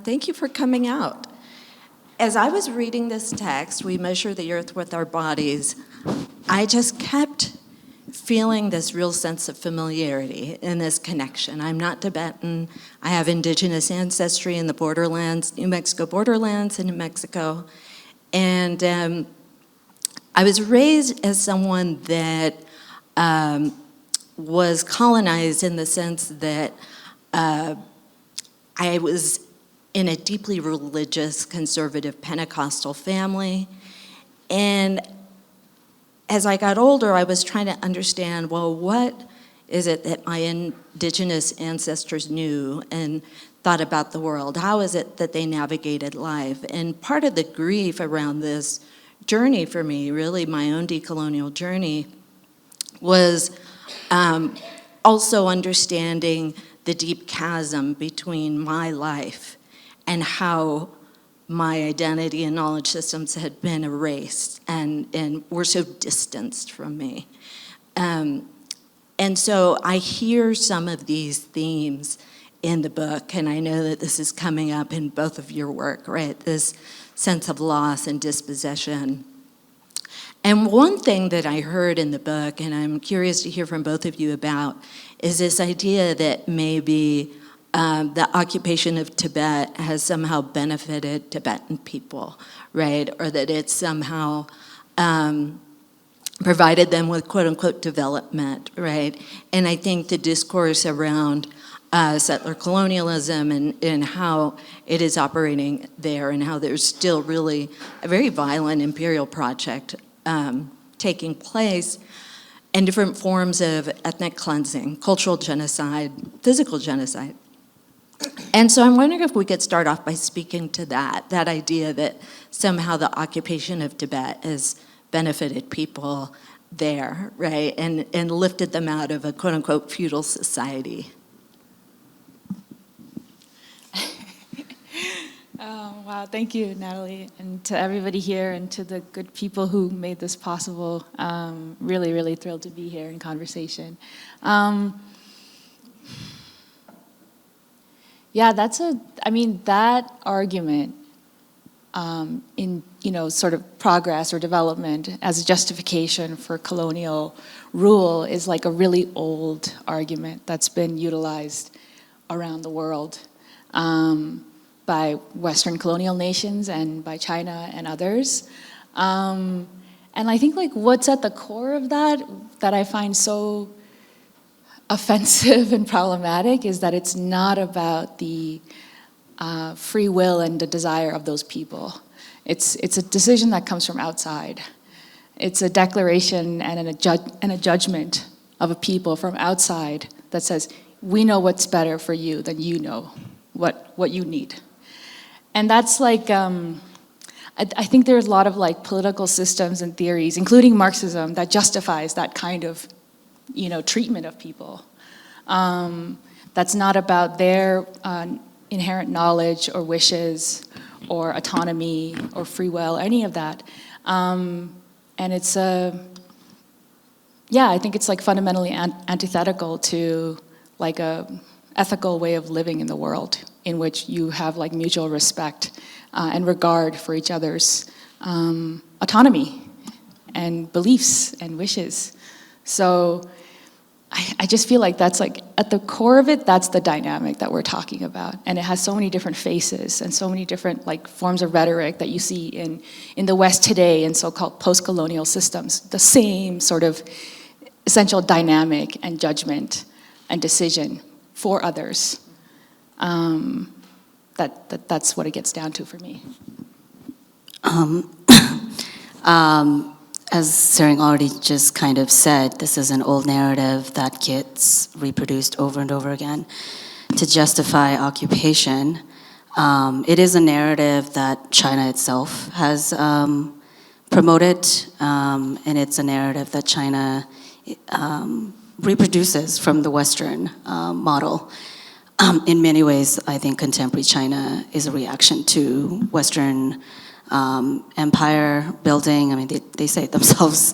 Thank you for coming out. As I was reading this text, we measure the earth with our bodies, I just kept feeling this real sense of familiarity in this connection. I'm not Tibetan. I have indigenous ancestry in the borderlands, New Mexico borderlands in New Mexico. And I was raised as someone that was colonized in the sense that I was in a deeply religious, conservative Pentecostal family. And as I got older, I was trying to understand, well, what is it that my indigenous ancestors knew and thought about the world? How is it that they navigated life? And part of the grief around this journey for me, really my own decolonial journey, was also understanding the deep chasm between my life and how my identity and knowledge systems had been erased and were so distanced from me. And so I hear some of these themes in the book, and I know that this is coming up in both of your work, right? This sense of loss and dispossession. And one thing that I heard in the book, and I'm curious to hear from both of you about, is this idea that maybe the occupation of Tibet has somehow benefited Tibetan people, right? Or that it's somehow provided them with quote unquote development, right? And I think the discourse around settler colonialism and how it is operating there and how there's still really a very violent imperial project taking place and different forms of ethnic cleansing, cultural genocide, physical genocide. And so I'm wondering if we could start off by speaking to that idea that somehow the occupation of Tibet has benefited people there, right? And lifted them out of a quote unquote feudal society. Wow, thank you, Natalie, and to everybody here and to the good people who made this possible. Really, really thrilled to be here in conversation. Yeah, that argument in, sort of progress or development as a justification for colonial rule is like a really old argument that's been utilized around the world by Western colonial nations and by China and others. And I think like what's at the core of that I find so offensive and problematic is that it's not about the free will and the desire of those people. It's a decision that comes from outside. It's a declaration and a judgment of a people from outside that says, we know what's better for you than you know what you need. And that's like, I think there's a lot of like political systems and theories, including Marxism, that justifies that kind of treatment of people. That's not about their inherent knowledge or wishes or autonomy or free will, any of that. And it's I think it's like fundamentally antithetical to like a ethical way of living in the world in which you have like mutual respect and regard for each other's autonomy and beliefs and wishes. So I just feel like that's like, at the core of it, that's the dynamic that we're talking about. And it has so many different faces and so many different like forms of rhetoric that you see in the West today in so-called post-colonial systems. The same sort of essential dynamic and judgment and decision for others. That's what it gets down to for me. As Tsering already just kind of said, this is an old narrative that gets reproduced over and over again to justify occupation. It is a narrative that China itself has promoted, and it's a narrative that China reproduces from the Western model. In many ways, I think contemporary China is a reaction to Western empire building. I mean, they say it themselves,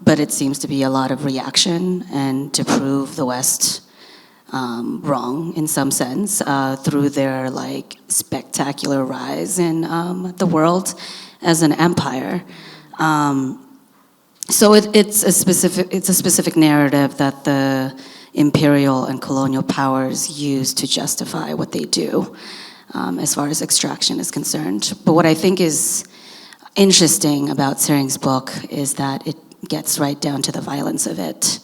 but it seems to be a lot of reaction and to prove the West wrong in some sense through their like spectacular rise in the world as an empire. So it's a specific narrative that the imperial and colonial powers use to justify what they do as far as extraction is concerned. But what I think is interesting about Tsering's book is that it gets right down to the violence of it.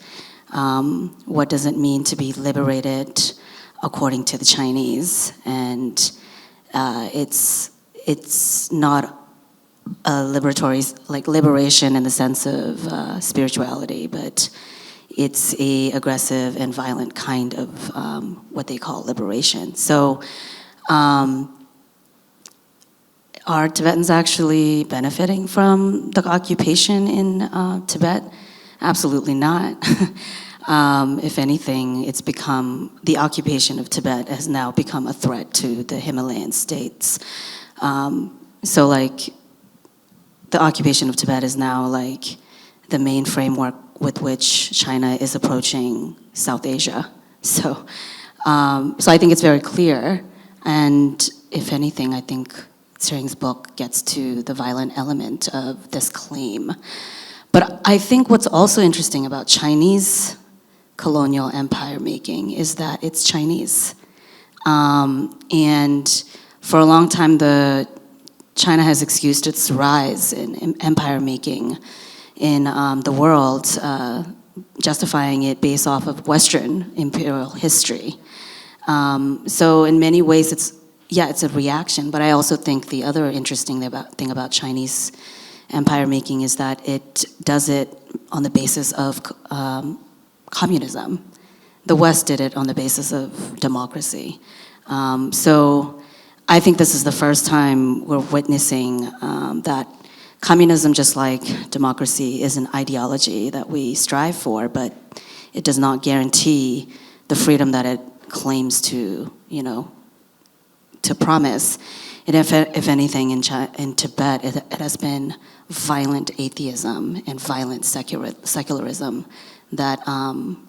What does it mean to be liberated according to the Chinese? And it's not a liberation in the sense of spirituality, but it's a aggressive and violent kind of what they call liberation. So are Tibetans actually benefiting from the occupation in Tibet? Absolutely not. If anything, it's become, the occupation of Tibet has now become a threat to the Himalayan states. So like, the occupation of Tibet is now like the main framework with which China is approaching South Asia. So I think it's very clear. And if anything, I think Tsering's book gets to the violent element of this claim. But I think what's also interesting about Chinese colonial empire making is that it's Chinese. And for a long time, China has excused its rise in empire making in the world, justifying it based off of Western imperial history. So in many ways, it's a reaction, but I also think the other interesting thing about Chinese empire making is that it does it on the basis of communism. The West did it on the basis of democracy. So I think this is the first time we're witnessing that communism, just like democracy, is an ideology that we strive for, but it does not guarantee the freedom that it claims to, to promise. And if anything, in Tibet, it has been violent atheism and violent secularism that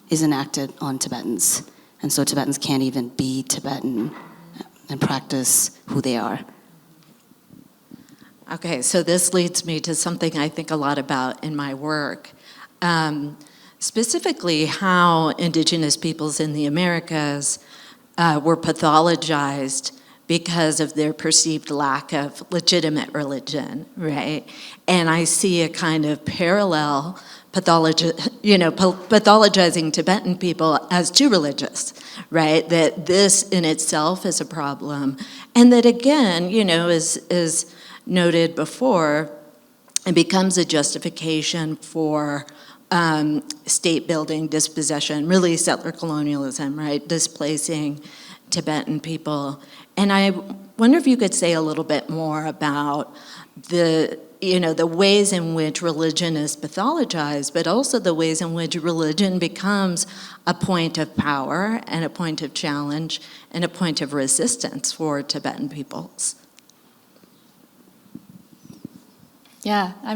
is enacted on Tibetans. And so Tibetans can't even be Tibetan and practice who they are. Okay, so this leads me to something I think a lot about in my work. Specifically how indigenous peoples in the Americas were pathologized because of their perceived lack of legitimate religion, right? And I see a kind of parallel pathologizing Tibetan people as too religious, right? That this in itself is a problem. And that again, is noted before, it becomes a justification for state building, dispossession, really settler colonialism, right? Displacing Tibetan people. And I wonder if you could say a little bit more about the ways in which religion is pathologized, but also the ways in which religion becomes a point of power and a point of challenge and a point of resistance for Tibetan peoples. Yeah, I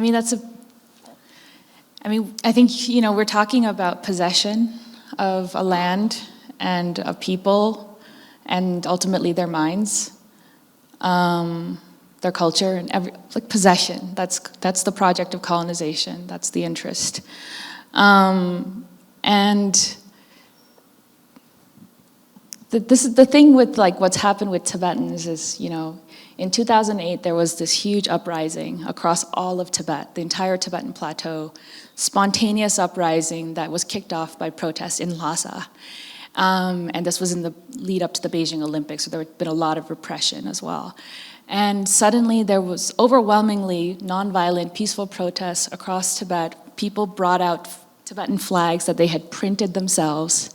think, we're talking about possession of a land and a people and ultimately their minds, their culture, and possession. That's the project of colonization. That's the interest. And this is the thing with what's happened with Tibetans is, in 2008 there was this huge uprising across all of Tibet, the entire Tibetan plateau, spontaneous uprising that was kicked off by protests in Lhasa. And this was in the lead up to the Beijing Olympics, so there had been a lot of repression as well. And suddenly there was overwhelmingly nonviolent, peaceful protests across Tibet. People brought out Tibetan flags that they had printed themselves,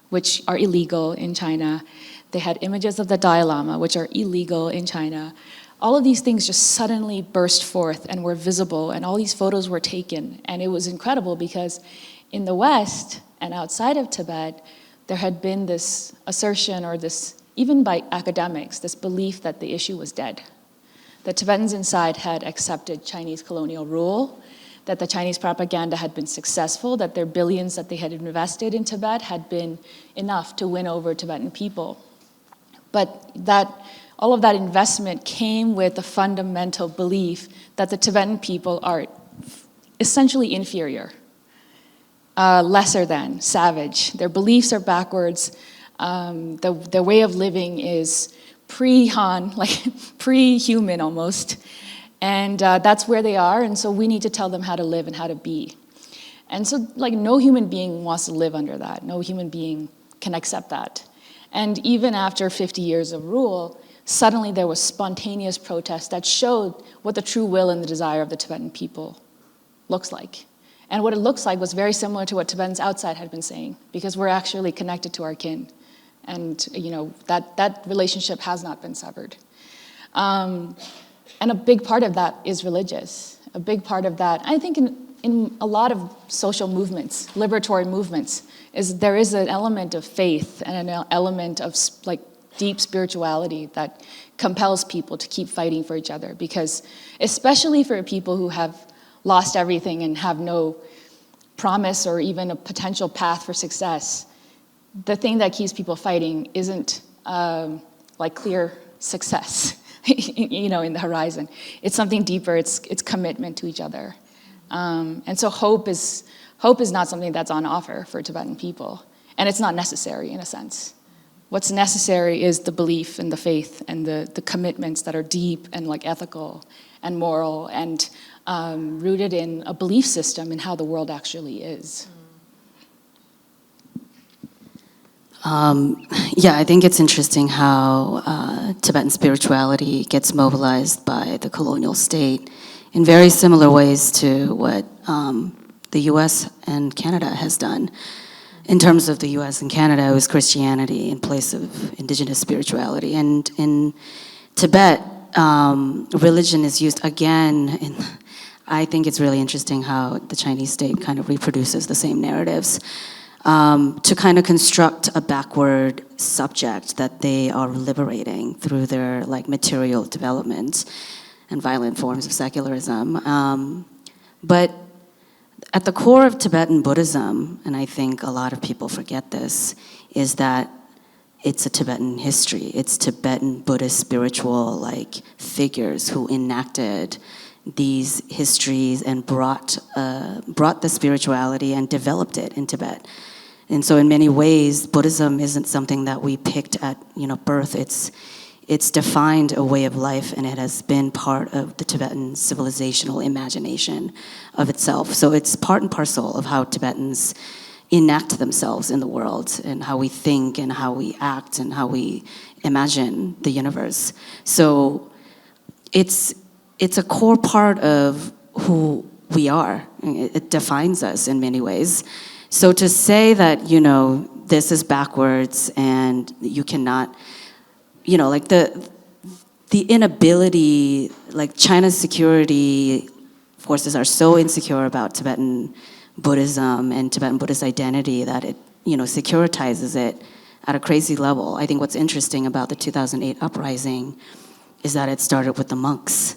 which are illegal in China. They had images of the Dalai Lama, which are illegal in China. all of these things just suddenly burst forth and were visible, and all these photos were taken. And it was incredible because in the West and outside of Tibet, there had been this assertion, or this, even by academics, this belief that the issue was dead. The Tibetans inside had accepted Chinese colonial rule, that the Chinese propaganda had been successful, that their billions that they had invested in Tibet had been enough to win over Tibetan people. But that all of that investment came with the fundamental belief that the Tibetan people are essentially inferior, lesser than, savage. Their beliefs are backwards. Their way of living is pre-Han, like pre-human almost. And that's where they are, and so we need to tell them how to live and how to be. And so, like, no human being wants to live under that. No human being can accept that. And even after 50 years of rule, suddenly there was spontaneous protest that showed what the true will and the desire of the Tibetan people looks like. And what it looks like was very similar to what Tibetans outside had been saying, because we're actually connected to our kin. And, you know, that relationship has not been severed. And a big part of that is religious. A big part of that, I think in a lot of social movements, liberatory movements, there is an element of faith and an element of like deep spirituality that compels people to keep fighting for each other. Because especially for people who have lost everything and have no promise or even a potential path for success, the thing that keeps people fighting isn't like clear success. You know, in the horizon. It's something deeper, it's commitment to each other. And so hope is not something that's on offer for Tibetan people. And it's not necessary in a sense. What's necessary is the belief and the faith and the commitments that are deep and like ethical and moral and rooted in a belief system in how the world actually is. Yeah, I think it's interesting how Tibetan spirituality gets mobilized by the colonial state in very similar ways to what the US and Canada has done. In terms of the US and Canada, it was Christianity in place of indigenous spirituality. And in Tibet, religion is used again. I think it's really interesting how the Chinese state kind of reproduces the same narratives. To kind of construct a backward subject that they are liberating through their like material development and violent forms of secularism. But at the core of Tibetan Buddhism, and I think a lot of people forget this, is that it's a Tibetan history. It's Tibetan Buddhist spiritual like figures who enacted these histories and brought the spirituality and developed it in Tibet. And so in many ways, Buddhism isn't something that we picked at birth. It's defined a way of life, and it has been part of the Tibetan civilizational imagination of itself. So it's part and parcel of how Tibetans enact themselves in the world, and how we think and how we act and how we imagine the universe. So it's a core part of who we are. It defines us in many ways. So to say that, this is backwards and you cannot, like the inability, like China's security forces are so insecure about Tibetan Buddhism and Tibetan Buddhist identity that it, securitizes it at a crazy level. I think what's interesting about the 2008 uprising is that it started with the monks.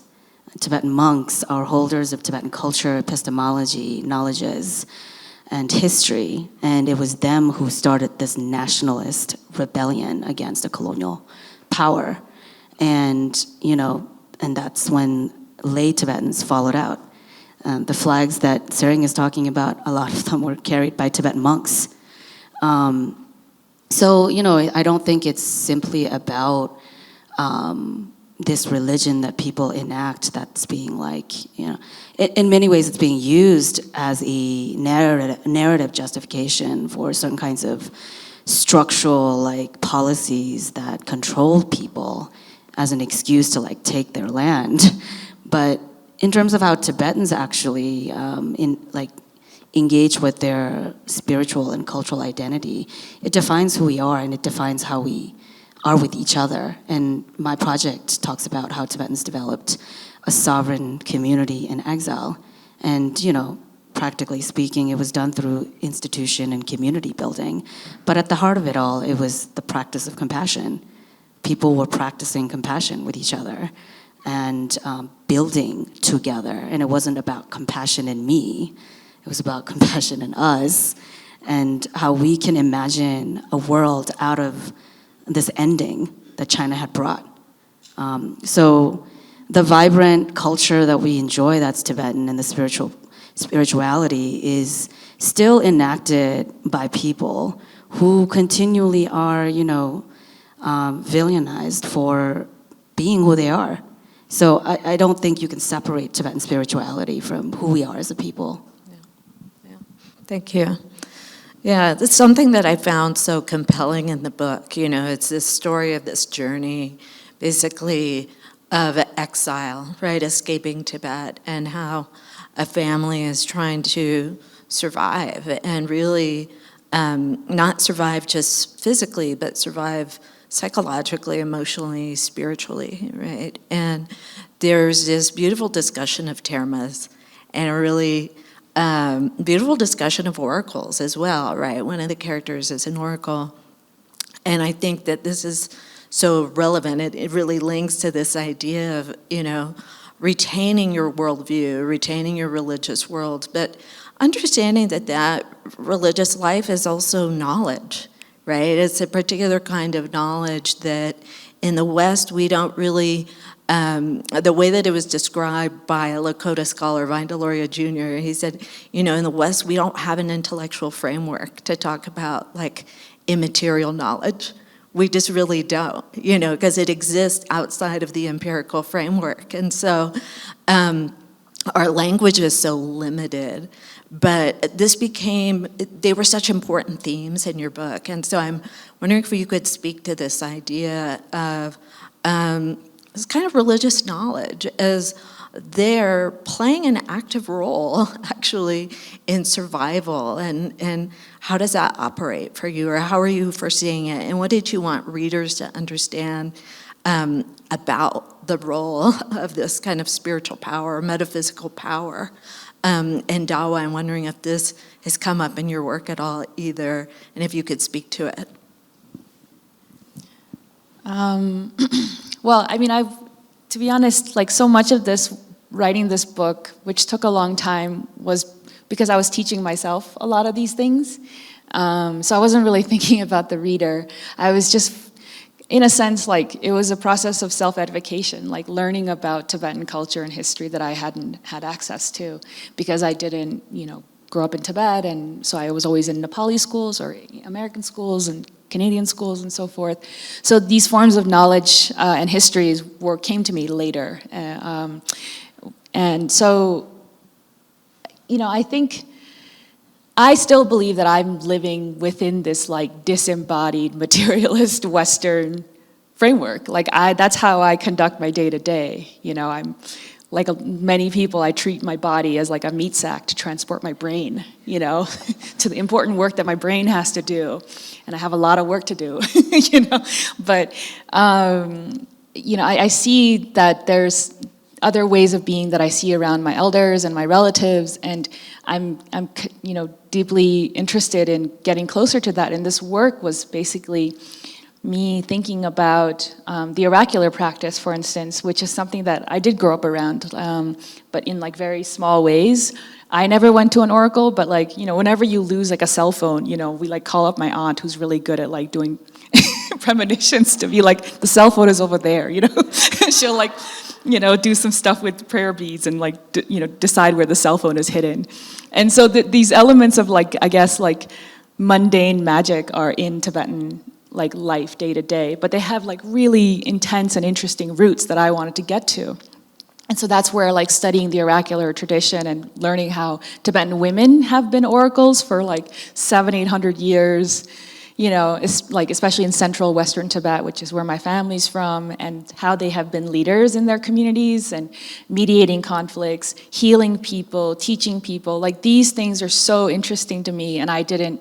Tibetan monks are holders of Tibetan culture, epistemology, knowledges, and history, and it was them who started this nationalist rebellion against a colonial power. And, and that's when lay Tibetans followed out. The flags that Tsering is talking about, a lot of them were carried by Tibetan monks. So, I don't think it's simply about this religion that people enact that's being in many ways it's being used as a narrative justification for certain kinds of structural policies that control people as an excuse to take their land. But in terms of how Tibetans actually engage with their spiritual and cultural identity, it defines who we are and it defines how we are with each other. And my project talks about how Tibetans developed a sovereign community in exile. And, practically speaking, it was done through institution and community building. But at the heart of it all, it was the practice of compassion. People were practicing compassion with each other and building together. And it wasn't about compassion in me, it was about compassion in us and how we can imagine a world out of this ending that China had brought. So the vibrant culture that we enjoy that's Tibetan and the spirituality is still enacted by people who continually are, villainized for being who they are. So I don't think you can separate Tibetan spirituality from who we are as a people. Yeah. Thank you. Yeah, it's something that I found so compelling in the book. It's this story of this journey, basically, of exile, right? Escaping Tibet, and how a family is trying to survive and really not survive just physically, but survive psychologically, emotionally, spiritually, right? And there's this beautiful discussion of termas and a really beautiful discussion of oracles as well, right? One of the characters is an oracle. And I think that this is so relevant. It really links to this idea of, retaining your worldview, retaining your religious world, but understanding that religious life is also knowledge, right? It's a particular kind of knowledge that in the West we don't really, the way that it was described by a Lakota scholar, Vine Deloria Jr., he said, in the West we don't have an intellectual framework to talk about like immaterial knowledge. We just really don't, because it exists outside of the empirical framework. And so our language is so limited, but they were such important themes in your book. And so I'm wondering if you could speak to this idea of this kind of religious knowledge as they're playing an active role, actually, in survival, and how does that operate for you, or how are you foreseeing it, and what did you want readers to understand about the role of this kind of spiritual power, metaphysical power in Dawa? I'm wondering if this has come up in your work at all either, and if you could speak to it. Well, to be honest, so much of writing this book, which took a long time, was because I was teaching myself a lot of these things. So I wasn't really thinking about the reader. I was just, in a sense, it was a process of self-edification, learning about Tibetan culture and history that I hadn't had access to, because I didn't, grow up in Tibet, and so I was always in Nepali schools or American schools and Canadian schools and so forth. So these forms of knowledge and histories came to me later. And so, I think I still believe that I'm living within this disembodied materialist Western framework. That's how I conduct my day to day. I'm like many people, I treat my body as like a meat sack to transport my brain, to the important work that my brain has to do. And I have a lot of work to do, But, I see that there's other ways of being that I see around my elders and my relatives, and I'm deeply interested in getting closer to that. And this work was basically me thinking about the oracular practice, for instance, which is something that I did grow up around, but in very small ways. I never went to an oracle, but whenever you lose a cell phone, we call up my aunt who's really good at doing premonitions to be the cell phone is over there, she'll do some stuff with prayer beads and decide where the cell phone is hidden. And so these elements of mundane magic are in Tibetan life day to day, but they have really intense and interesting roots that I wanted to get to. And so that's where studying the oracular tradition and learning how Tibetan women have been oracles for 700-800 years, especially in central Western Tibet, which is where my family's from, and how they have been leaders in their communities and mediating conflicts, healing people, teaching people. These things are so interesting to me, and I didn't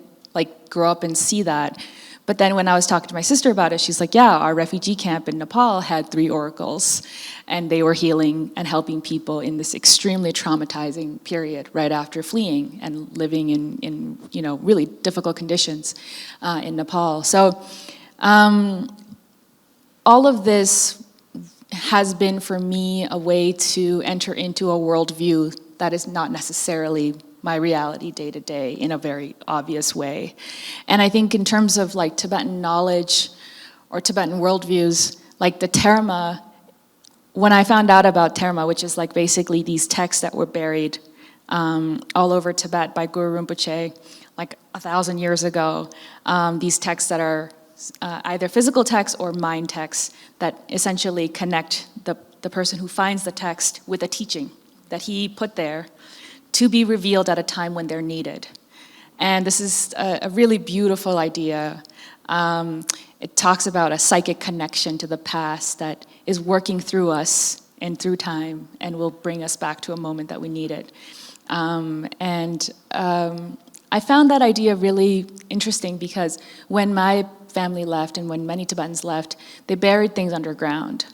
grow up and see that. But then when I was talking to my sister about it, she's like, yeah, our refugee camp in Nepal had 3 oracles, and they were healing and helping people in this extremely traumatizing period right after fleeing and living in really difficult conditions in Nepal. So all of this has been for me a way to enter into a worldview that is not necessarily my reality day to day in a very obvious way. And I think in terms of like Tibetan knowledge or Tibetan worldviews, like the Terma, when I found out about Terma, which is like basically these texts that were buried all over Tibet by Guru Rinpoche like 1,000 years ago, these texts that are either physical texts or mind texts that essentially connect the person who finds the text with a teaching that he put there to be revealed at a time when they're needed. And this is a really beautiful idea. It talks about a psychic connection to the past that is working through us and through time and will bring us back to a moment that we need it. I found that idea really interesting because when my family left and when many Tibetans left, they buried things underground.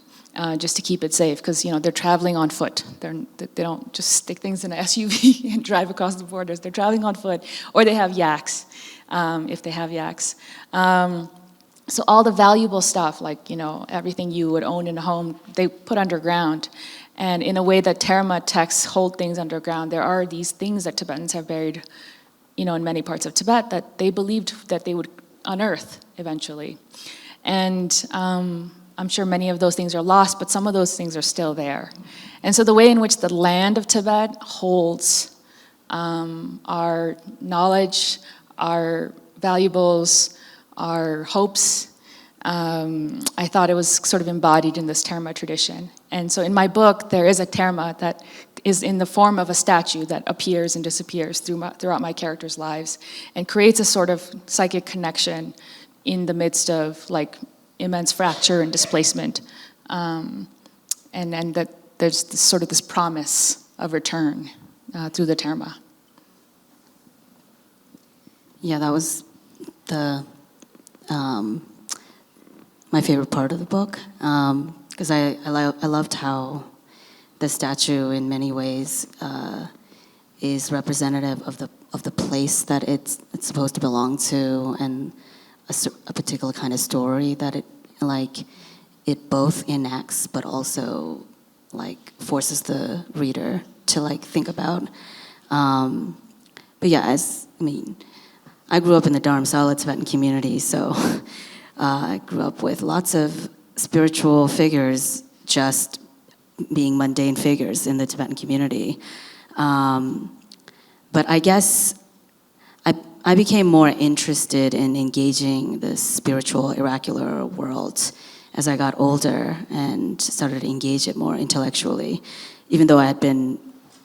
Just to keep it safe, because they're traveling on foot. They don't just stick things in an SUV and drive across the borders. They're traveling on foot, or they have yaks, if they have yaks. So all the valuable stuff, like everything you would own in a home, they put underground. And in a way that Terma texts hold things underground, there are these things that Tibetans have buried, in many parts of Tibet that they believed that they would unearth eventually. And I'm sure many of those things are lost, but some of those things are still there. And so the way in which the land of Tibet holds our knowledge, our valuables, our hopes, I thought it was sort of embodied in this Terma tradition. And so in my book, there is a Terma that is in the form of a statue that appears and disappears throughout my characters' lives and creates a sort of psychic connection in the midst of like immense fracture and displacement, and that there's this promise of return through the Terma. Yeah, that was my favorite part of the book, because I loved how the statue in many ways is representative of the place that it's supposed to belong to, and a particular kind of story that it both enacts but also forces the reader to think about. But yeah, I grew up in the Dharamsala Tibetan community, so I grew up with lots of spiritual figures just being mundane figures in the Tibetan community. But I guess I became more interested in engaging the spiritual, oracular world as I got older and started to engage it more intellectually, even though I had been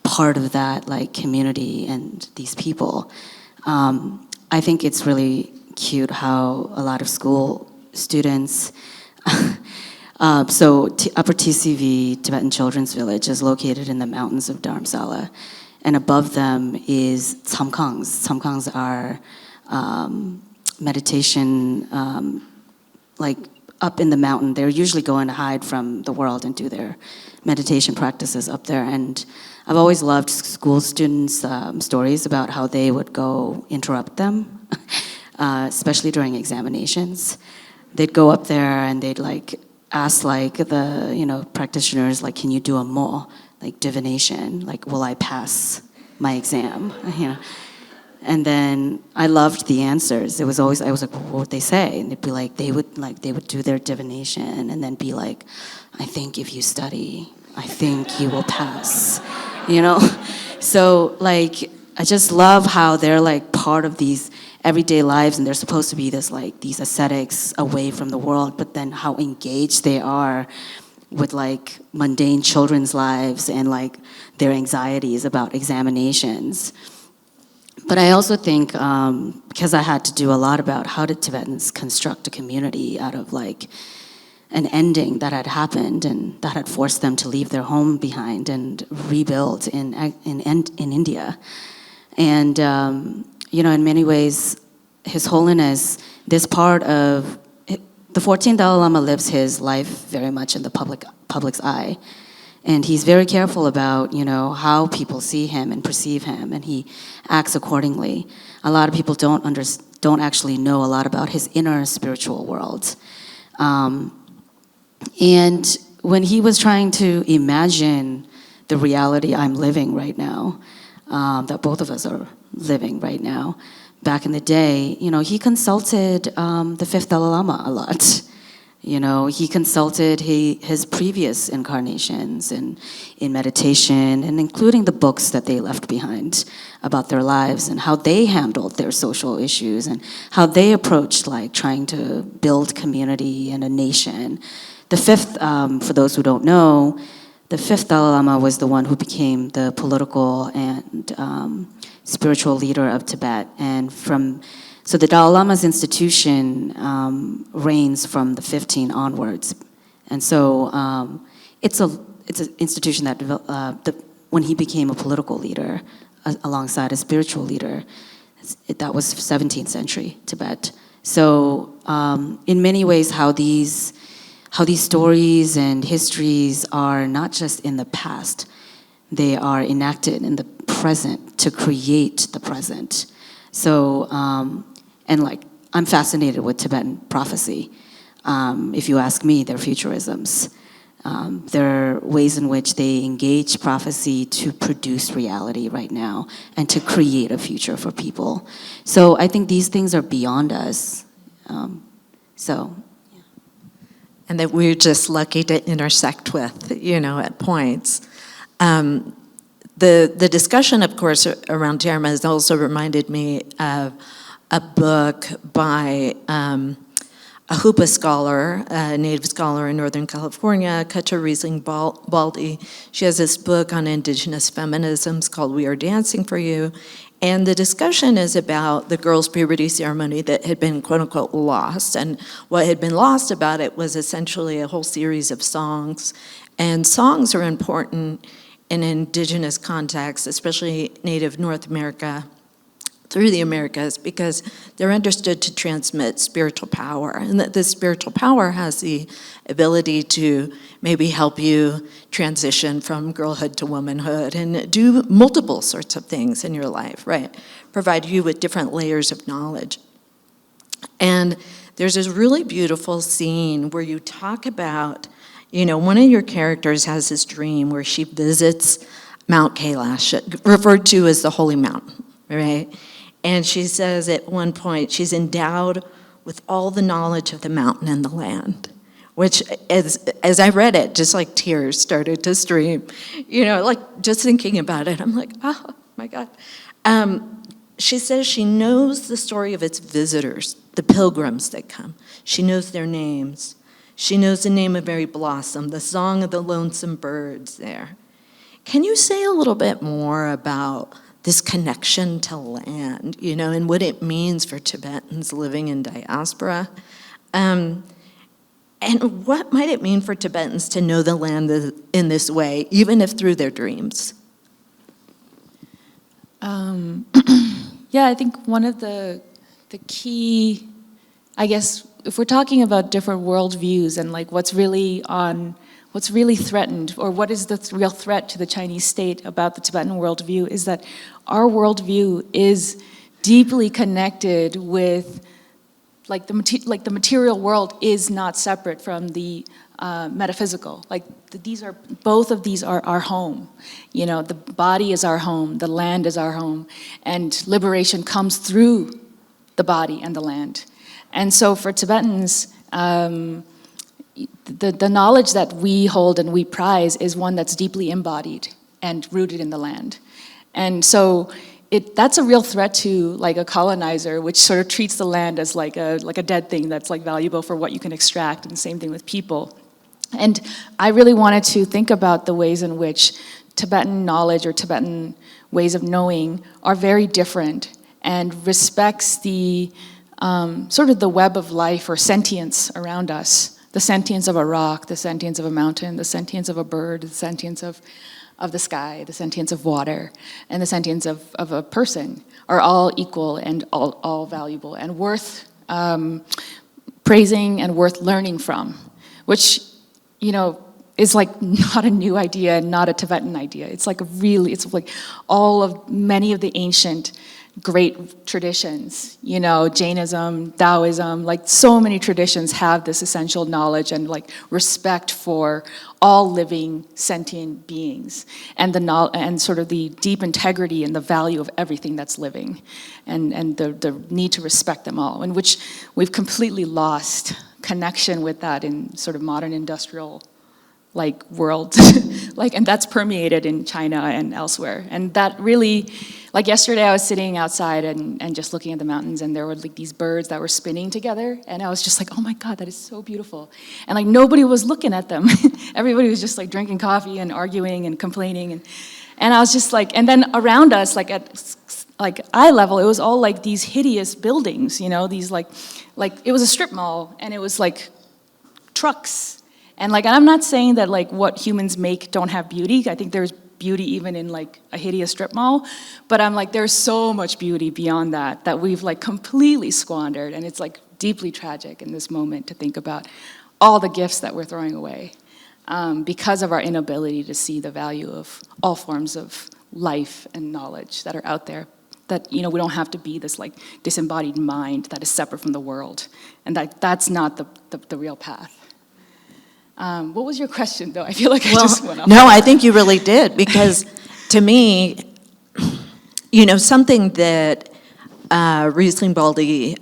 part of that community and these people. I think it's really cute how a lot of school students, so Upper TCV, Tibetan Children's Village, is located in the mountains of Dharamsala. And above them is tsamkangs. Tsamkangs are meditation, up in the mountain. They're usually going to hide from the world and do their meditation practices up there. And I've always loved school students' stories about how they would go interrupt them, especially during examinations. They'd go up there and they'd ask the practitioners, can you do a mo? Divination, will I pass my exam? And then I loved the answers. I was like, what would they say? And they'd be they would do their divination and then be I think if you study, I think you will pass, So I just love how they're part of these everyday lives, and they're supposed to be these ascetics away from the world, but then how engaged they are with mundane children's lives and their anxieties about examinations. But I also think, because I had to do a lot about how did Tibetans construct a community out of an ending that had happened and that had forced them to leave their home behind and rebuild in India. And in many ways, His Holiness this part of the 14th Dalai Lama lives his life very much in the public's eye. And he's very careful about, how people see him and perceive him, and he acts accordingly. A lot of people don't actually know a lot about his inner spiritual world. And when he was trying to imagine the reality I'm living right now, that both of us are living right now, back in the day, he consulted the fifth Dalai Lama a lot. He consulted his previous incarnations in meditation, and including the books that they left behind about their lives and how they handled their social issues and how they approached trying to build community and a nation. The fifth, for those who don't know, the fifth Dalai Lama was the one who became the political and spiritual leader of Tibet. So the Dalai Lama's institution reigns from the 15 onwards. And so it's an institution that when he became a political leader alongside a spiritual leader, that was 17th century Tibet. So in many ways, how these stories and histories are not just in the past, they are enacted in the present to create the present. So, I'm fascinated with Tibetan prophecy. If you ask me, they're futurisms. There are ways in which they engage prophecy to produce reality right now and to create a future for people. So I think these things are beyond us. And that we're just lucky to intersect with, at points. The discussion, of course, around Dharma has also reminded me of a book by a Hupa scholar, a native scholar in Northern California, Katja Riesling-Baldi. She has this book on indigenous feminisms called We Are Dancing for You. And the discussion is about the girls' puberty ceremony that had been, quote unquote, lost. And what had been lost about it was essentially a whole series of songs. And songs are important in indigenous contexts, especially Native North America, through the Americas, because they're understood to transmit spiritual power. And that this spiritual power has the ability to maybe help you transition from girlhood to womanhood and do multiple sorts of things in your life, right? Provide you with different layers of knowledge. And there's this really beautiful scene where you talk about, one of your characters has this dream where she visits Mount Kailash, referred to as the Holy Mountain, right? And she says at one point she's endowed with all the knowledge of the mountain and the land, which as I read it, just like tears started to stream. Just thinking about it, I'm like, oh my God. She says she knows the story of its visitors, the pilgrims that come. She knows their names. She knows the name of every blossom, the song of the lonesome birds there. Can you say a little bit more about this connection to land, and what it means for Tibetans living in diaspora? And what might it mean for Tibetans to know the land in this way, even if through their dreams? Yeah, I think one of the key, I guess, if we're talking about different worldviews and what's really threatened, or what is the real threat to the Chinese state about the Tibetan worldview, is that our worldview is deeply connected with, the material world is not separate from the metaphysical. Both of these are our home. The body is our home, the land is our home, and liberation comes through the body and the land. And so for Tibetans, the knowledge that we hold and we prize is one that's deeply embodied and rooted in the land. And so that's a real threat to a colonizer, which sort of treats the land as like a dead thing that's valuable for what you can extract, and the same thing with people. And I really wanted to think about the ways in which Tibetan knowledge or Tibetan ways of knowing are very different and respects the sort of the web of life or sentience around us. The sentience of a rock, the sentience of a mountain, the sentience of a bird, the sentience of the sky, the sentience of water, and the sentience of a person are all equal and all valuable and worth praising and worth learning from, which, is like not a new idea, not a Tibetan idea. It's like many of the ancient great traditions, Jainism, Taoism, like so many traditions have this essential knowledge and like respect for all living sentient beings and sort of the deep integrity and the value of everything that's living and the need to respect them all, in which we've completely lost connection with that in sort of modern industrial world, and that's permeated in China and elsewhere. And that really, yesterday I was sitting outside and just looking at the mountains, and there were these birds that were spinning together, and I was just like, oh my God, that is so beautiful. And nobody was looking at them. Everybody was just drinking coffee and arguing and complaining, and I was just and then around us, at eye level, it was all these hideous buildings, these it was a strip mall, and it was trucks. And I'm not saying that what humans make don't have beauty. I think there's beauty even in a hideous strip mall, but I'm there's so much beauty beyond that we've completely squandered, and it's deeply tragic in this moment to think about all the gifts that we're throwing away because of our inability to see the value of all forms of life and knowledge that are out there. That we don't have to be this disembodied mind that is separate from the world, and that's not the real path. What was your question, though? I feel like I just went off. No, I think you really did, because to me, something that Riesling Baldi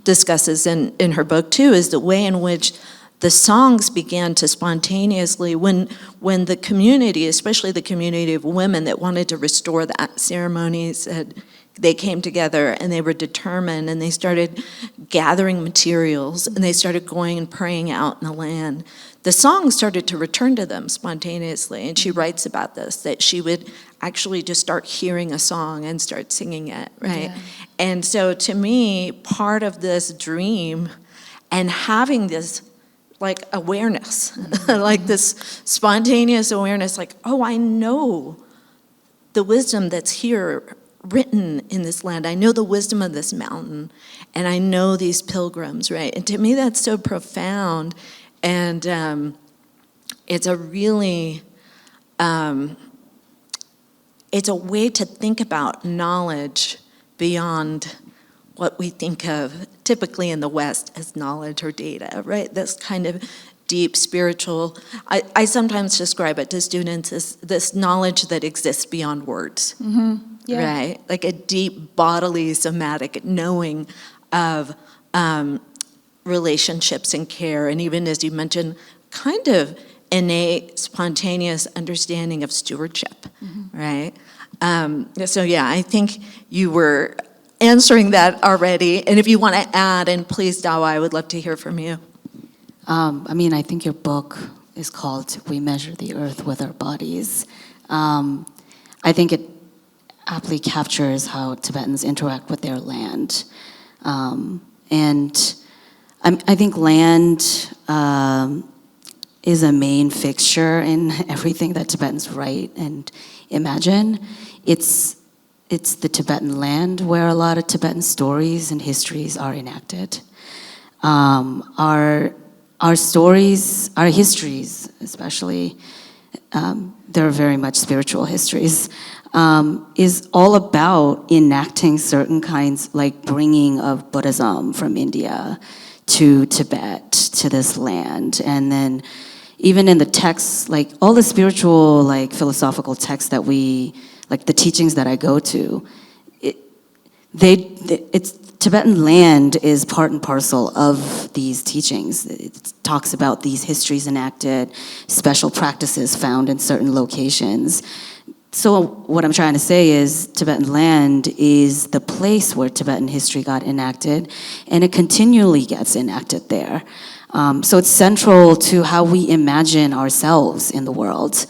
discusses in her book, too, is the way in which the songs began to spontaneously, when the community, especially the community of women that wanted to restore the ceremonies, they came together and they were determined, and they started gathering materials, and they started going and praying out in the land. The songs started to return to them spontaneously, and she writes about this, that she would actually just start hearing a song and start singing it, right? Yeah. And so to me, part of this dream and having this awareness, this spontaneous awareness, oh, I know the wisdom that's here written in this land. I know the wisdom of this mountain, and I know these pilgrims, right? And to me, that's so profound, and it's a really, it's a way to think about knowledge beyond what we think of typically in the West as knowledge or data, right? This kind of deep spiritual, I sometimes describe it to students as this knowledge that exists beyond words. Mm-hmm. Yeah. Right? A deep bodily somatic knowing of relationships and care, and even, as you mentioned, kind of innate, spontaneous understanding of stewardship, right? So yeah, I think you were answering that already, and if you want to add, and please, Dawa, I would love to hear from you. I think your book is called We Measure the Earth with Our Bodies. I think it aptly captures how Tibetans interact with their land. And I think land is a main fixture in everything that Tibetans write and imagine. It's the Tibetan land where a lot of Tibetan stories and histories are enacted. Our stories, our histories especially, they're very much spiritual histories, is all about enacting certain kinds, bringing of Buddhism from India to Tibet, to this land. And then even in the texts, all the spiritual, philosophical texts that we, the teachings that I go to, it's Tibetan land is part and parcel of these teachings. It talks about these histories enacted, special practices found in certain locations. So what I'm trying to say is Tibetan land is the place where Tibetan history got enacted, and it continually gets enacted there. So it's central to how we imagine ourselves in the world.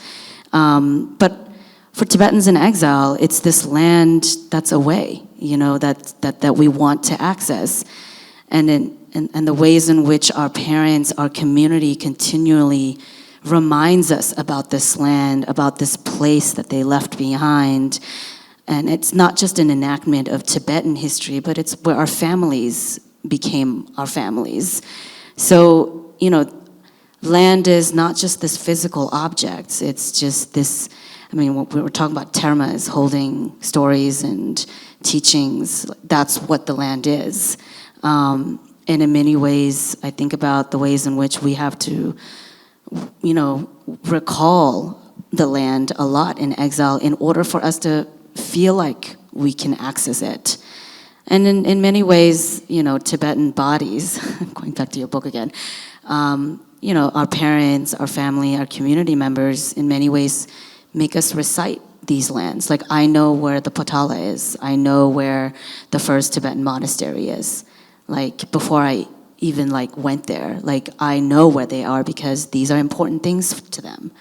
But for Tibetans in exile, it's this land that's away, that we want to access. And the ways in which our parents, our community continually reminds us about this land, about this place that they left behind. And it's not just an enactment of Tibetan history, but it's where our families became our families. So, you know, land is not just this physical object, it's just this, I mean, when we were talking about terma is holding stories and teachings, that's what the land is. And in many ways, I think about the ways in which we have to, you know, recall the land a lot in exile in order for us to feel like we can access it. And in many ways, you know, Tibetan bodies, going back to your book again, you know, our parents, our family, our community members, in many ways, make us recite these lands. Like, I know where the Potala is. I know where the first Tibetan monastery is. Like, before I even like went there, like, I know where they are because these are important things to them.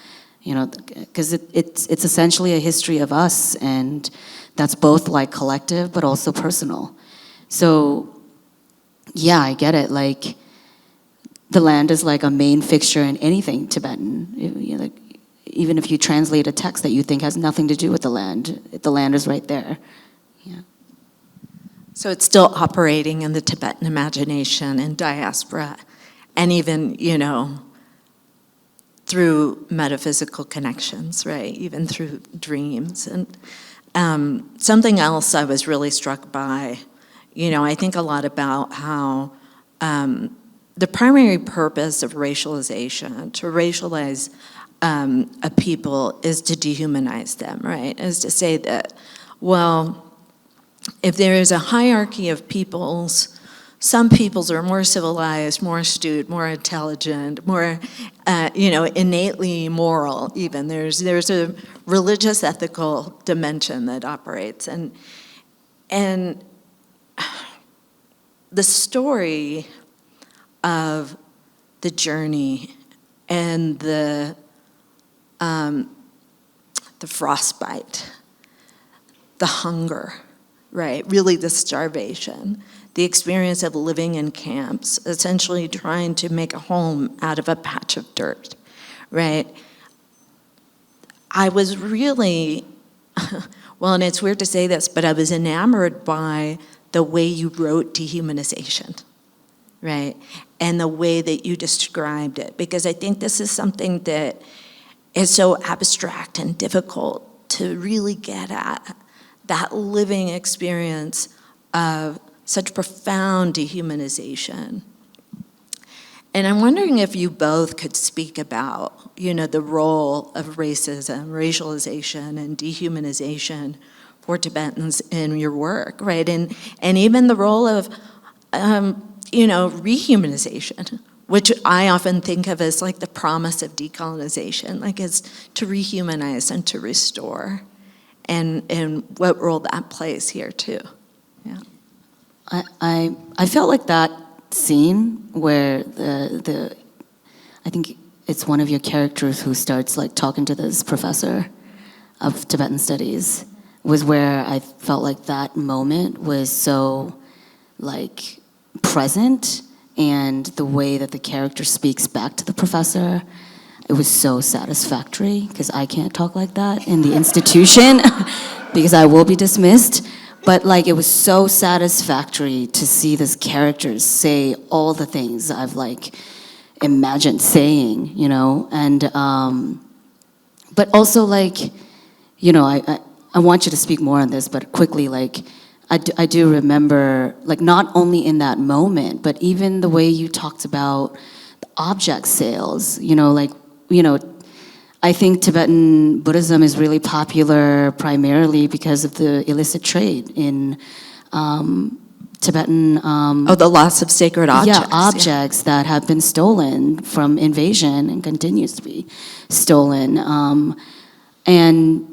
You know, because it's essentially a history of us, and that's both like collective but also personal. So, yeah, I get it. Like, the land is like a main fixture in anything Tibetan. You know, like, even if you translate a text that you think has nothing to do with the land is right there. Yeah. So it's still operating in the Tibetan imagination and diaspora, and even, you know, through metaphysical connections, right? Even through dreams. And something else I was really struck by, you know, I think a lot about how the primary purpose of racialization, to racialize a people, is to dehumanize them, right? Is to say that, well, if there is a hierarchy of peoples, some peoples are more civilized, more astute, more intelligent, more, you know, innately moral even. There's a religious ethical dimension that operates. And the story of the journey and the frostbite, the hunger, right? Really the starvation, the experience of living in camps, essentially trying to make a home out of a patch of dirt, right? I was really, well, and it's weird to say this, but I was enamored by the way you wrote dehumanization, right? And the way that you described it, because I think this is something that is so abstract and difficult to really get at, that living experience of such profound dehumanization. And I'm wondering if you both could speak about, you know, the role of racism, racialization, and dehumanization for Tibetans in your work, right? And even the role of, you know, rehumanization, which I often think of as like the promise of decolonization, like it's to rehumanize and to restore, and what role that plays here too. Yeah. I felt like that scene where I think it's one of your characters who starts like talking to this professor of Tibetan studies was where I felt like that moment was so like present, and the way that the character speaks back to the professor, it was so satisfactory, because I can't talk like that in the institution because I will be dismissed. But like, it was so satisfactory to see this character say all the things I've like imagined saying, you know, and but also like, you know, I want you to speak more on this, but quickly, like, I do remember, like, not only in that moment, but even the way you talked about the object sales, you know, like, you know, I think Tibetan Buddhism is really popular primarily because of the illicit trade in Tibetan... the loss of sacred objects. Yeah, objects that have been stolen from invasion and continues to be stolen. And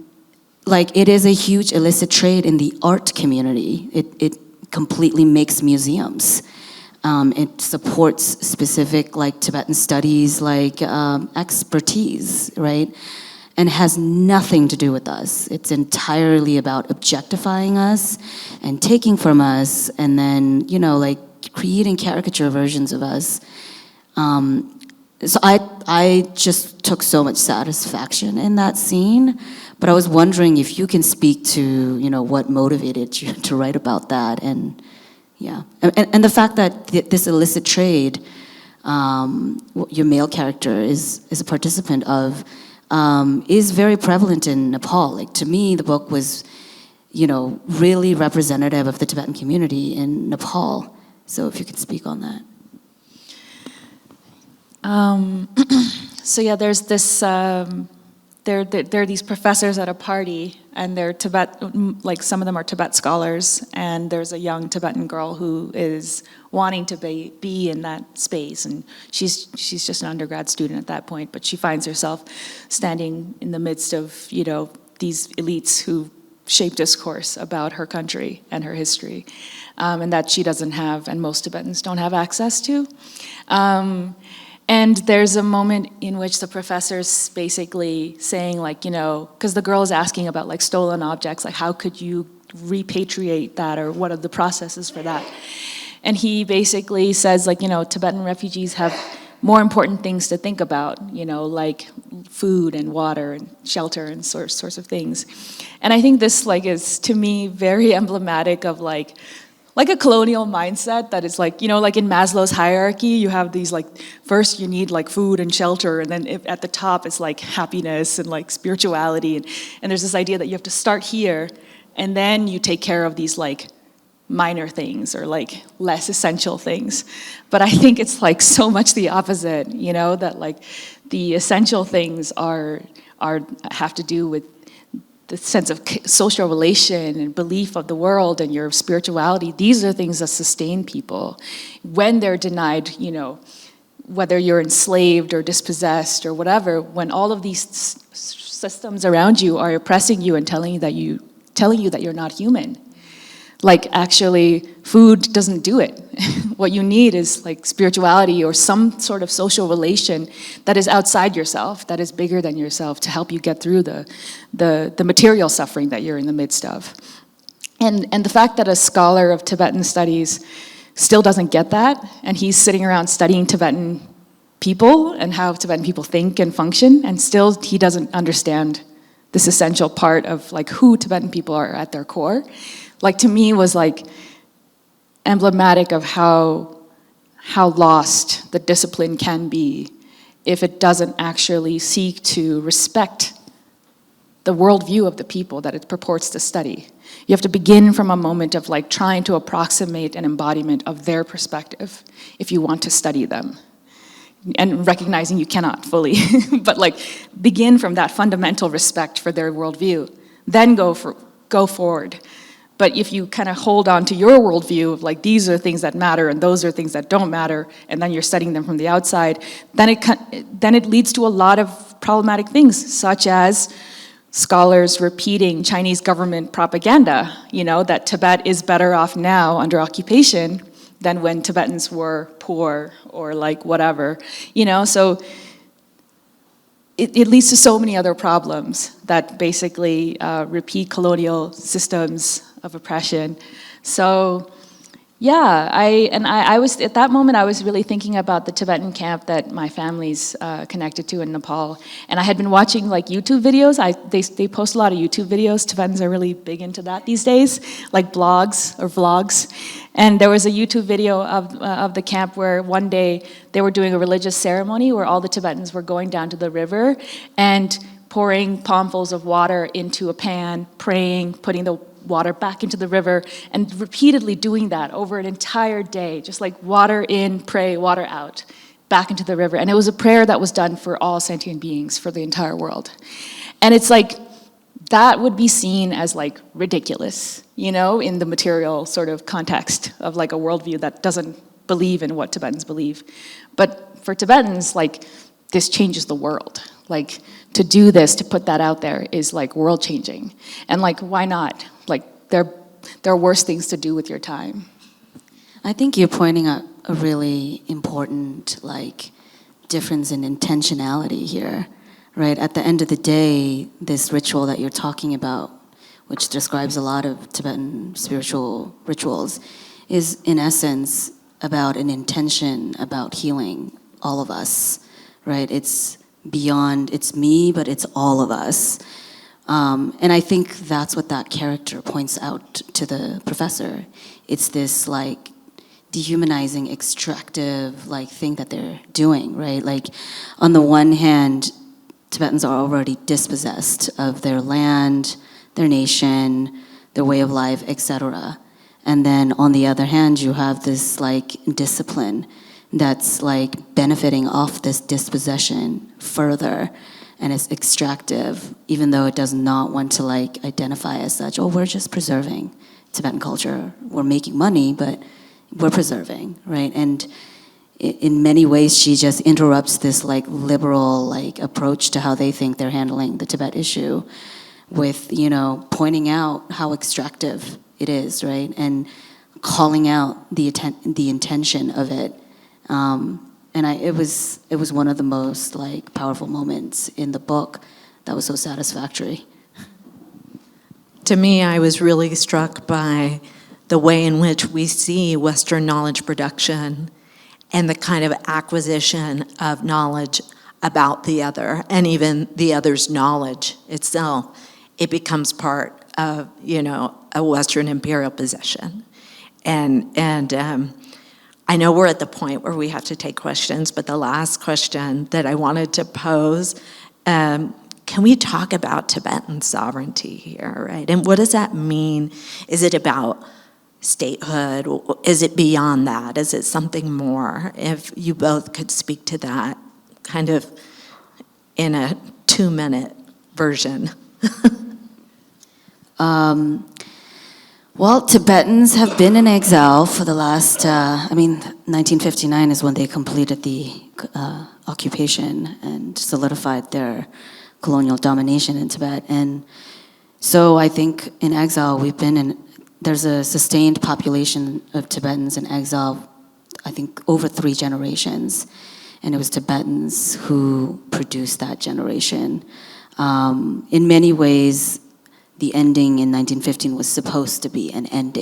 like, it is a huge illicit trade in the art community. It completely makes museums. It supports specific like Tibetan studies, like expertise, right? And has nothing to do with us. It's entirely about objectifying us and taking from us, and then, you know, like creating caricature versions of us. So I just took so much satisfaction in that scene, but I was wondering if you can speak to, you know, what motivated you to write about that, and Yeah, and the fact that this illicit trade, your male character is a participant of, is very prevalent in Nepal. Like, to me, the book was, really representative of the Tibetan community in Nepal. So if you could speak on that. So yeah, there's this, there are these professors at a party, and they're like some of them are Tibet scholars, and there's a young Tibetan girl who is wanting to be in that space, and she's just an undergrad student at that point, but she finds herself standing in the midst of, these elites who shape discourse about her country and her history, and that she doesn't have, and most Tibetans don't have access to. And there's a moment in which the professor's basically saying, like, because the girl is asking about like stolen objects, like how could you repatriate that, or what are the processes for that? And he basically says, like, Tibetan refugees have more important things to think about, like food and water and shelter and sorts of things. And I think this is, to me, very emblematic of like a colonial mindset that is like, like in Maslow's hierarchy, you have these first you need food and shelter, and then at the top it's like happiness and spirituality, and there's this idea that you have to start here, and then you take care of these minor things or less essential things. But I think it's so much the opposite, that the essential things have to do with the sense of social relation and belief of the world and your spirituality. These are things that sustain people. When they're denied, whether you're enslaved or dispossessed or whatever, when all of these systems around you are oppressing you and telling you that you're not human. Actually, food doesn't do it. What you need is spirituality or some sort of social relation that is outside yourself, that is bigger than yourself, to help you get through the material suffering that you're in the midst of. And the fact that a scholar of Tibetan studies still doesn't get that, and he's sitting around studying Tibetan people and how Tibetan people think and function, and still he doesn't understand this essential part of who Tibetan people are at their core, to me was emblematic of how lost the discipline can be if it doesn't actually seek to respect the worldview of the people that it purports to study. You have to begin from a moment of trying to approximate an embodiment of their perspective if you want to study them. And recognizing you cannot fully, but begin from that fundamental respect for their worldview, then go forward. But if you kind of hold on to your worldview of these are things that matter and those are things that don't matter, and then you're studying them from the outside, then it leads to a lot of problematic things, such as scholars repeating Chinese government propaganda, that Tibet is better off now under occupation than when Tibetans were poor or whatever, so it leads to so many other problems that basically repeat colonial systems of oppression. So yeah, I was, at that moment, I was really thinking about the Tibetan camp that my family's connected to in Nepal. And I had been watching YouTube videos. They post a lot of YouTube videos. Tibetans are really big into that these days, blogs or vlogs. And there was a YouTube video of the camp where one day they were doing a religious ceremony where all the Tibetans were going down to the river and pouring palmfuls of water into a pan, praying, putting the water back into the river, and repeatedly doing that over an entire day, just water in, pray, water out, back into the river. And it was a prayer that was done for all sentient beings, for the entire world. And it's that would be seen as ridiculous, in the material sort of context of a worldview that doesn't believe in what Tibetans believe. But for Tibetans, this changes the world. To do this, to put that out there is world changing. And why not? There are worse things to do with your time. I think you're pointing out a really important difference in intentionality here, right? At the end of the day, this ritual that you're talking about, which describes a lot of Tibetan spiritual rituals, is in essence about an intention about healing all of us, right? It's beyond, it's me, but it's all of us. And I think that's what that character points out to the professor. It's this like dehumanizing, extractive like thing that they're doing, right? Like on the one hand, Tibetans are already dispossessed of their land, their nation, their way of life, etc. And then on the other hand, you have this like discipline that's like benefiting off this dispossession further, and it's extractive, even though it does not want to like identify as such. Oh, we're just preserving Tibetan culture. We're making money, but we're preserving, right? And in many ways, she just interrupts this like liberal like approach to how they think they're handling the Tibet issue, with pointing out how extractive it is, right, and calling out the intention of it. It was one of the most like powerful moments in the book that was so satisfactory. To me, I was really struck by the way in which we see Western knowledge production and the kind of acquisition of knowledge about the other, and even the other's knowledge itself. It becomes part of, a Western imperial possession. And I know we're at the point where we have to take questions, but the last question that I wanted to pose, can we talk about Tibetan sovereignty here, right? And what does that mean? Is it about statehood? Is it beyond that? Is it something more? If you both could speak to that kind of in a 2-minute version. Well, Tibetans have been in exile for the last, 1959 is when they completed the occupation and solidified their colonial domination in Tibet. And so I think in exile, there's a sustained population of Tibetans in exile, I think over 3 generations. And it was Tibetans who produced that generation. In many ways, the ending in 1915 was supposed to be an end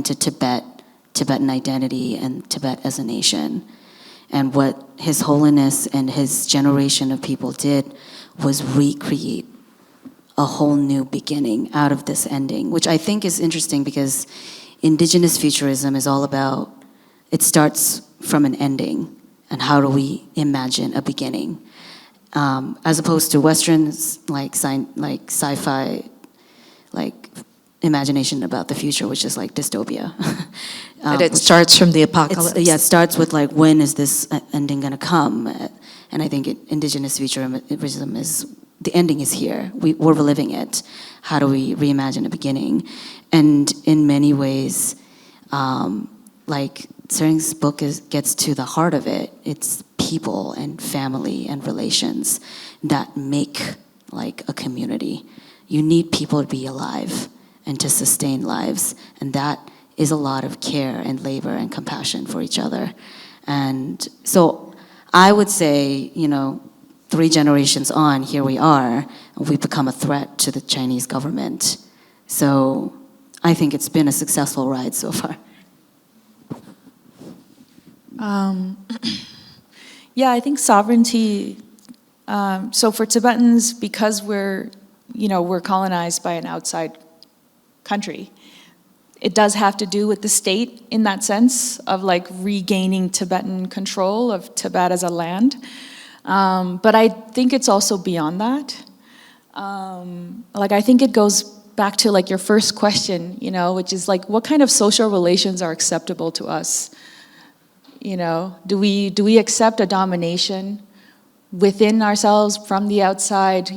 to Tibet, Tibetan identity, and Tibet as a nation. And what His Holiness and his generation of people did was recreate a whole new beginning out of this ending, which I think is interesting because Indigenous futurism is all about, it starts from an ending, and how do we imagine a beginning? As opposed to Western sci-fi, like imagination about the future, which is like dystopia. But it starts from the apocalypse. It starts with like, when is this ending going to come? And I think Indigenous futurism is, the ending is here. We're living it. How do we reimagine a beginning? And in many ways, like Tsering's book gets to the heart of it. It's people and family and relations that make like a community. You need people to be alive and to sustain lives, and that is a lot of care and labor and compassion for each other. And so I would say, 3 generations on, here we are, and we've become a threat to the Chinese government. So I think it's been a successful ride so far. Yeah, I think sovereignty, so for Tibetans, because we're colonized by an outside country, it does have to do with the state in that sense of like regaining Tibetan control of Tibet as a land. But I think it's also beyond that. I think it goes back to like your first question, which is like, what kind of social relations are acceptable to us? Do we accept a domination within ourselves from the outside?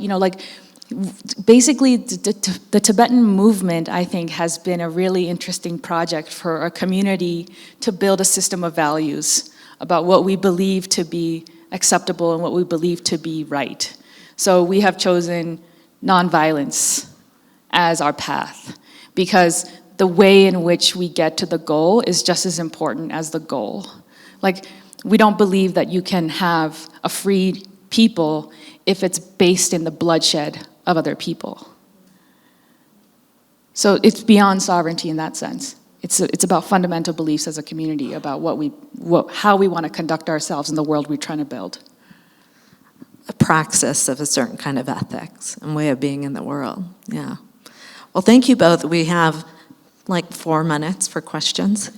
Basically the Tibetan movement, I think, has been a really interesting project for a community to build a system of values about what we believe to be acceptable and what we believe to be right. So we have chosen nonviolence as our path because the way in which we get to the goal is just as important as the goal. Like, we don't believe that you can have a free people if it's based in the bloodshed of other people. So it's beyond sovereignty in that sense. It's about fundamental beliefs as a community, about how we want to conduct ourselves in the world we're trying to build. a praxis of a certain kind of ethics and way of being in the world. Yeah. Well, thank you both. We have like 4 minutes for questions.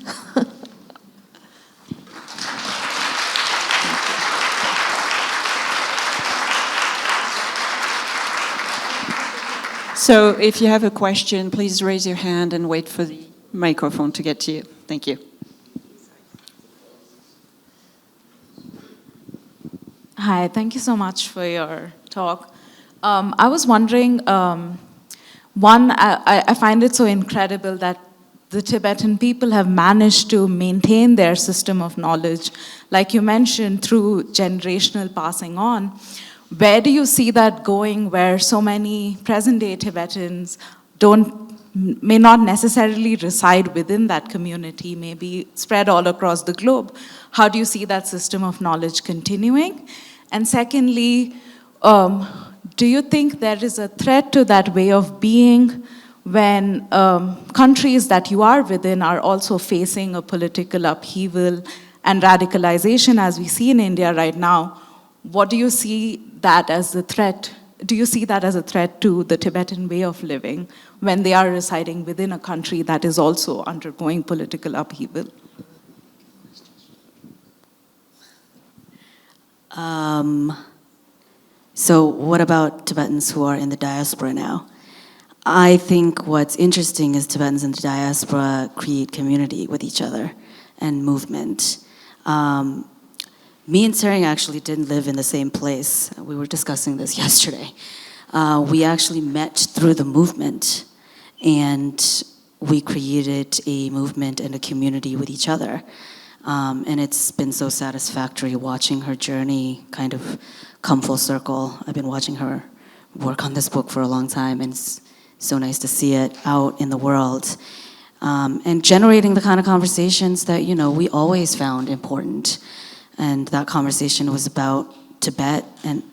So if you have a question, please raise your hand and wait for the microphone to get to you. Thank you. Hi, thank you so much for your talk. I was wondering, one, I find it so incredible that the Tibetan people have managed to maintain their system of knowledge, like you mentioned, through generational passing on. Where do you see that going, where so many present-day Tibetans may not necessarily reside within that community, maybe spread all across the globe? How do you see that system of knowledge continuing? And secondly, do you think there is a threat to that way of being when countries that you are within are also facing a political upheaval and radicalization, as we see in India right now? What do you see that as a threat? Do you see that as a threat to the Tibetan way of living when they are residing within a country that is also undergoing political upheaval? So what about Tibetans who are in the diaspora now? I think what's interesting is Tibetans in the diaspora create community with each other and movement. Me and Tsering actually didn't live in the same place. We were discussing this yesterday. We actually met through the movement, and we created a movement and a community with each other. And it's been so satisfactory watching her journey kind of come full circle. I've been watching her work on this book for a long time, and it's so nice to see it out in the world. And generating the kind of conversations that, we always found important. And that conversation was about Tibet and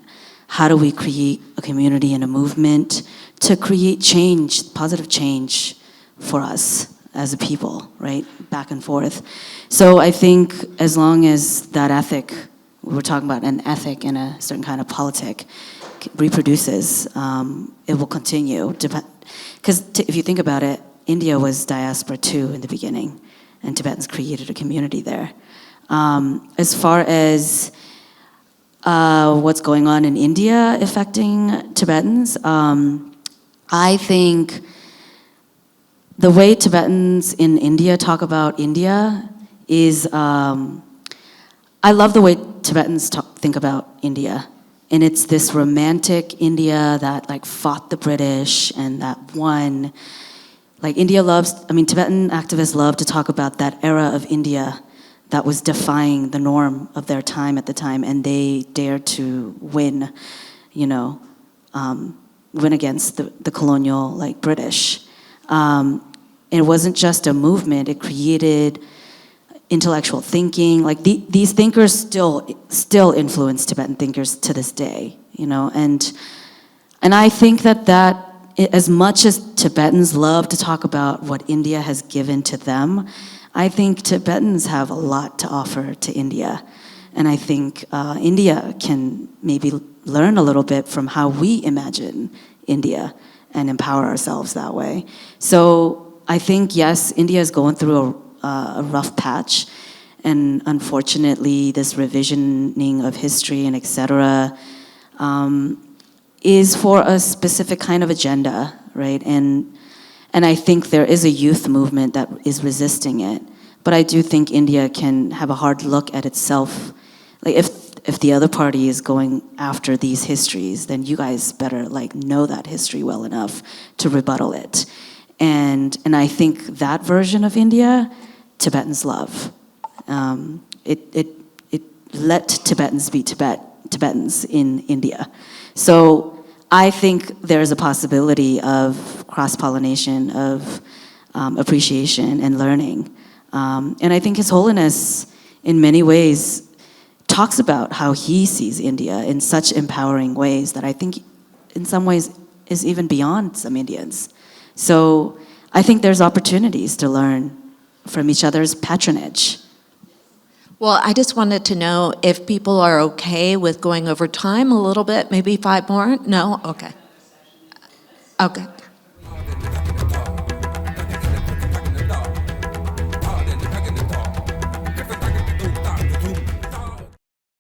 how do we create a community and a movement to create change, positive change for us as a people, right? Back and forth. So I think as long as that ethic, we're talking about an ethic and a certain kind of politic, reproduces, it will continue. Because if you think about it, India was diaspora too in the beginning, and Tibetans created a community there. As far as what's going on in India affecting Tibetans, I think the way Tibetans in India talk about India is, I love the way Tibetans think about India. And it's this romantic India that fought the British and that won. Tibetan activists love to talk about that era of India that was defying the norm of their time at the time, and they dared to win, win against the colonial British. It wasn't just a movement, it created intellectual thinking. These thinkers still influence Tibetan thinkers to this day, and I think that as much as Tibetans love to talk about what India has given to them, I think Tibetans have a lot to offer to India. And I think India can maybe learn a little bit from how we imagine India and empower ourselves that way. So I think, yes, India is going through a rough patch. And unfortunately, this revisioning of history and et cetera is for a specific kind of agenda, right? And I think there is a youth movement that is resisting it. But I do think India can have a hard look at itself. If the other party is going after these histories, then you guys better know that history well enough to rebuttal it. And I think that version of India, Tibetans love. It let Tibetans be Tibetans in India. So I think there's a possibility of cross-pollination, of appreciation and learning. And I think His Holiness, in many ways, talks about how he sees India in such empowering ways that I think in some ways is even beyond some Indians. So I think there's opportunities to learn from each other's patronage. Well, I just wanted to know if people are okay with going over time a little bit, maybe 5 more? No? Okay. Okay.